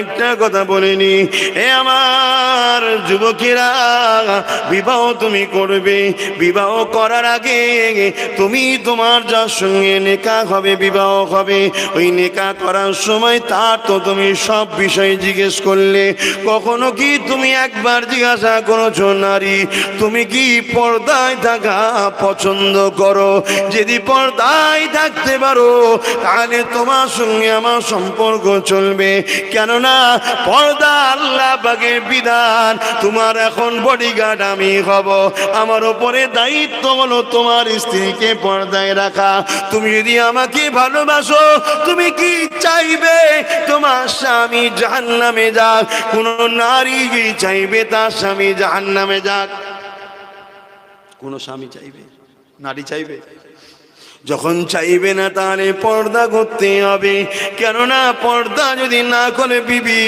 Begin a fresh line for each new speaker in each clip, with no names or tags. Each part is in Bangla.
আরেকটা কথা বলিনি, এ আমার যুবকেরা, বিবাহ তুমি করবে, বিবাহ করার আগে তুমি তোমার যার সঙ্গে নেকাহ হবে, বিবাহ হবে, ওই নেকাহ করার সময় তার তো তুমি সব বিষয় জিজ্ঞেস করলে। কখনো কি তুমি একবার জিজ্ঞাসা করেছো নারী তুমি কি পর্দায় থাকা পছন্দ করো? যদি পর্দায় থাকতে পারো তাহলে তোমার সঙ্গে আমার সম্পর্ক চলবে, কেননা পর্দা আল্লাহ পাকের বিধান। তোমার এখন বডিগার্ড আমি হব, আমার উপরে দায়িত্ব হলো তোমার স্ত্রীকে পর্দায় রাখা। তুমি যদি আমাকে ভালোবাসো তুমি কি চাইবে তোমার স্বামী জাহান্নামে যাক? কোন নারী কি চাইবে তার স্বামী জাহান্নামে যাক? কোন স্বামী চাইবে? নারী চাইবে? যখন চাইবে না তাহলে পর্দা করতে হবে, কেননা পর্দা যদি না করে বিবি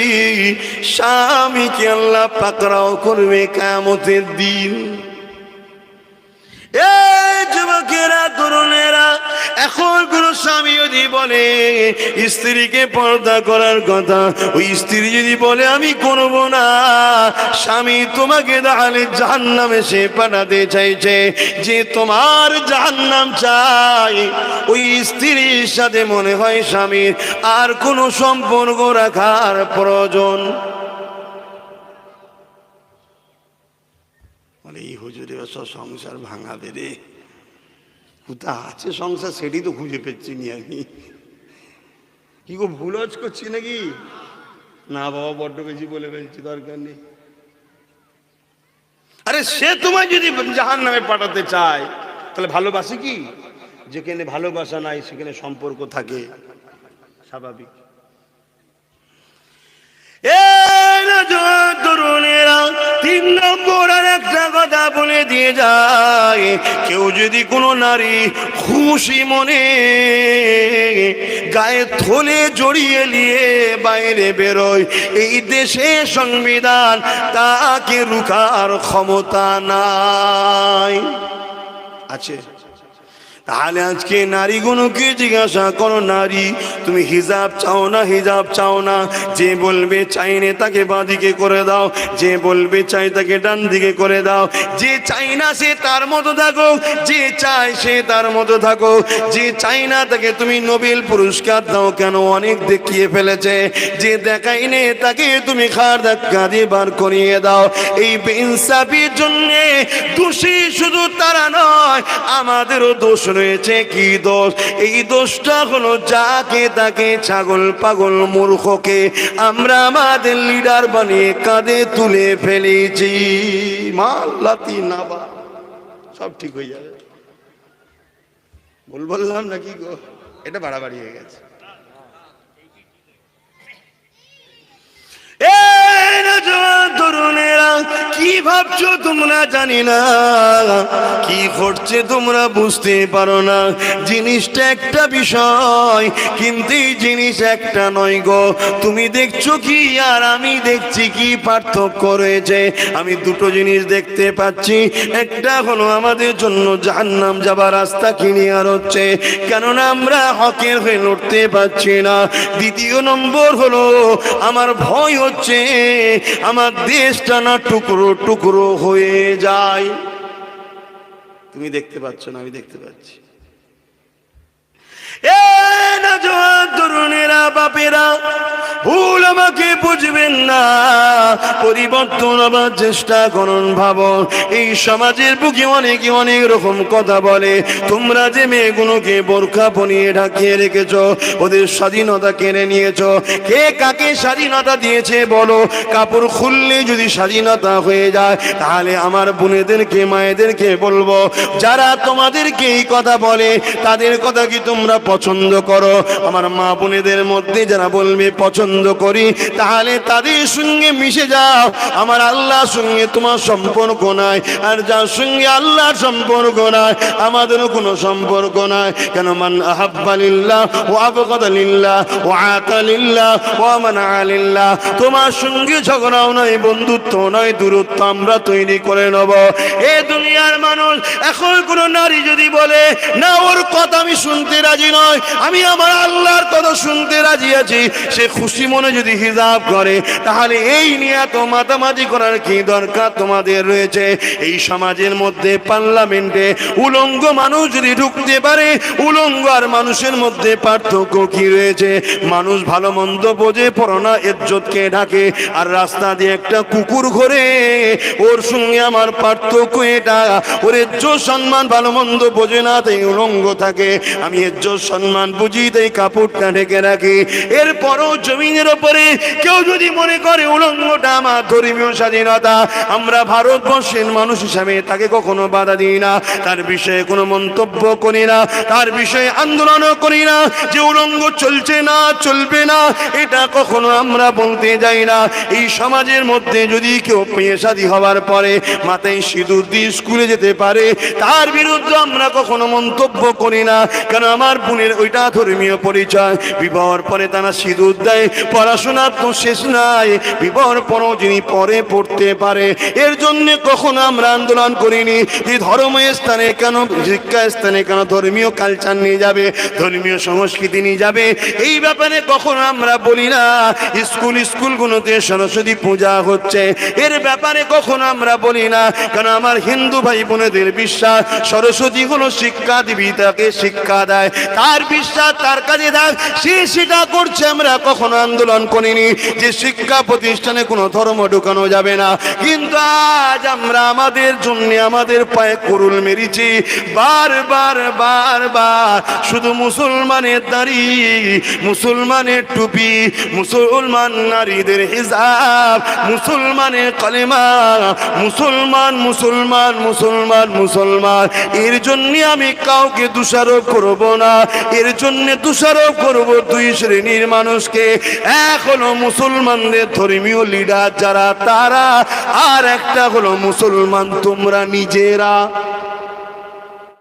স্বামীকে আল্লাহ পাকড়াও করবে কিয়ামতের দিন। এই যুবকেরা, তরুণেরা, এখন কোন স্বামী যদি বলে স্ত্রীকে পর্দা করার কথা, ওই স্ত্রী যদি বলে আমি করব না, স্বামী তোমাকে তাহলে জাহান্নামে সে পাঠাতে চাইছে। যে তোমার জাহান্নাম চাই, ওই স্ত্রীর সাথে মনে হয় স্বামীর আর কোনো সম্পর্ক রাখার প্রয়োজন। এই হুজুরে সব সংসার ভাঙাবে রে, কোথা আছে সংসার সেটি তো খুঁজে পেচ্ছি নি আমি। কি গো ভুল করছি নাকি? না বাবা, বড্ড বেশি বলে ফেলছি, দরকার নেই। আরে সে তোমায় যদি জাহান্নামে পাঠাতে চায় তাহলে ভালোবাসি কি? যেখানে ভালোবাসা নাই সেখানে সম্পর্ক থাকে, স্বাভাবিক। তরুণেরা, 3 নম্বর আর একটা কথা বলে দিয়ে যায়, কেউ যদি কোনো নারী খুশি মনে গায়ে থলে জড়িয়ে নিয়ে বাইরে বেরোয়, এই দেশে সংবিধান তাকে রুখার ক্ষমতা নাই। আছে? তাহলে আজকে নারীগুলোকে জিজ্ঞাসা করো, নারী তুমি হিজাব চাও না, হিজাব চাও না? যে বলবে চাই না তাকে বাঁ দিকে করে দাও, যে বলবে চাই তাকে ডান দিকে করে দাও। যে চাই না সে তার মতো থাকো, যে চায় সে তার মতো থাকো। যে চাই না তাকে তুমি নোবেল পুরস্কার দাও, কেন অনেক দেখিয়ে ফেলেছে। যে দেখাই নে তাকে তুমি খার ধাক্কা দিয়ে বার করিয়ে দাও। এই বেইনসাফির জন্যে দোষী শুধু তারা নয়, আমাদেরও দোষ রয়েছে। কি দোষ? এই দোষটা হলো যাকে তাকে ছাগল পাগল মূর্খকে আমরা আমাদের লিডার বানিয়ে কাঁধে তুলে ফেলেছি। মাল্লাতি নাবা সব ঠিক হয়ে যাবে বললাম নাকি গো? এটা বাড়াবাড়ি হয়ে গেছে। তরুণেরা, কি ভাবছো তোমরা জানি না, কি ঘটছে তোমরা বুঝতে পারো না। জিনিসটা একটা বিষয়, কিন্তু এই জিনিস একটা নয় গো। তুমি দেখছো কি আর আমি দেখছি কি পার্থক্য রয়েছে? আমি দুটো জিনিস দেখতে পাচ্ছি। একটা হলো আমাদের জন্য জাহান্নাম যাবার রাস্তা ক্লিয়ার হচ্ছে, কেননা আমরা হকের হয়ে লড়তে পারছি না। দ্বিতীয় নম্বর হলো আমার ভয় হচ্ছে আমার দেশটা না টুকরো টুকরো হয়ে যায়। তুমি দেখতে পাচ্ছ না, আমি দেখতে পাচ্ছি। তরুণেরা, বাপেরা, ভুল আমাকে বুঝবেন না, পরিবর্তন আবার চেষ্টা করুন। ভাবো, এই সমাজের বুকে অনেকে অনেক রকম কথা বলে। তোমরা যে মেয়েগুলোকে বোরকা পরিয়ে ঢাকিয়ে রেখেছ, ওদের স্বাধীনতা কেড়ে নিয়েছ। কে কাকে স্বাধীনতা দিয়েছে বলো? কাপড় খুললে যদি স্বাধীনতা হয়ে যায়, তাহলে আমার বোনেদেরকে মায়েদেরকে বলবো, যারা তোমাদেরকে এই কথা বলে তাদের কথা কি তোমরা পছন্দ করো? আমার মা বোনেদের মধ্যে যারা বলবে পছন্দ করি, তাহলে তাদের সঙ্গে মিশে যাও। আমার আল্লাহর সঙ্গে তোমার সম্পর্ক নাই, আর যার সঙ্গে আল্লাহর সম্পর্ক নাই আমাদেরও কোনো সম্পর্ক নাই। কেন? মান আহাব্বা লিল্লাহ ওয়া আবগাদা লিল্লাহ ওয়া আতা লিল্লাহ ওয়া মানা লিল্লাহ। তোমার সঙ্গে ঝগড়াও নয়, বন্ধুত্ব নয়, দূরত্ব আমরা তৈরি করে নেব। এ দুনিয়ার মানুষ, এখন কোন নারী যদি বলে না ওর কথা আমি শুনতে রাজি নয়, আমি আমার আল্লাহর কথা শুনতে রাজি আছি, সে খুশি মনে যদি হিজাব করে, তাহলে এই নিয়ে এত মাতামাতি করার কি দরকার তোমাদের রয়েছে? এই সমাজের মধ্যে পার্লামেন্টে উলঙ্গ মানুষ যদি ঢুকতে পারে, উলঙ্গ আর মানুষের মধ্যে পার্থক্য কি রয়েছে? মানুষ ভালো মন্দ বোঝে, পরনা ইজ্জতকে ঢাকে, আর রাস্তা দিয়ে একটা কুকুর ঘোরে, ওর সঙ্গে আমার পার্থক্য এটা। ওর ইজ্জত সম্মান ভালো মন্দ বোঝে না, তাই উলঙ্গ থাকে। আমি ইজ্জত সম্মান বুঝি, তাই কাপড়টা ঢেকে রাখি। এরপরও জমিনের ওপরে কেউ যদি মনে করে উলঙ্গটা আমার ধর্মীয় স্বাধীনতা, আমরা ভারতবর্ষের মানুষ হিসাবে তাকে কখনো বাধা দিই না, তার বিষয়ে কোনো মন্তব্য করি না, তার বিষয়ে আন্দোলনও করি না যে উলঙ্গ চলছে না, চলবে না, এটা কখনো আমরা বলতে যাই না। এই সমাজের মধ্যে যদি কেউ পেশাদি হওয়ার পরে মাথায় সিঁদুর দিয়ে স্কুলে যেতে পারে, তার বিরুদ্ধে আমরা কখনো মন্তব্য করি না, কারণ আমার বোনের ওইটা ধর্মীয় পরিচয়। বিবাহর পরে তারা সিঁদুর দেয়, পড়াশোনার তো শেষ নাই, বিবাহর পরও যিনি পরে পড়তে পারে, এর জন্য কখনো আমরা আন্দোলন করিনি যে ধর্ম স্থানে কেন, শিক্ষা স্থানে কেন ধর্মীয় কালচার নিয়ে যাবে, ধর্মীয় সংস্কৃতি নিয়ে যাবে, এই ব্যাপারে কখনো আমরা বলি না। স্কুলগুলোতে সরস্বতী পূজা হচ্ছে, এর ব্যাপারে কখনো আমরা বলি না, কারণ আমার হিন্দু ভাই বোনেদের বিশ্বাস সরস্বতী হলো শিক্ষা দেবী, তাকে শিক্ষা দেয়, তার বিশ্বাস তার কাজে থাক, সে সেটা করছে। আমরা কখনো আন্দোলন করিনি যে শিক্ষা প্রতিষ্ঠানে কোনো ধর্ম ঢুকানো যাবে না, কিন্তু আজ আমরা আমাদের জন্য আমাদের পায়ে কুরুল মেরেছি বারবার বারবার। শুধু মুসলমানের দাড়ি, মুসলমানের টুপি, মুসলমান নারীদের হিজাব, মুসলমানের কালেমা, মুসলমান মুসলমান মুসলমান মুসলমান, এর জন্য আমি কাউকে দোষারোপ করব না, এর জন্য দোষারোপ করব দুই শ্রেণীর মানুষকে। এক হলো মুসলমানদের ধর্মীয় লিডার যারা, তারা, আর একটা হলো মুসলমান তোমরা নিজেরা।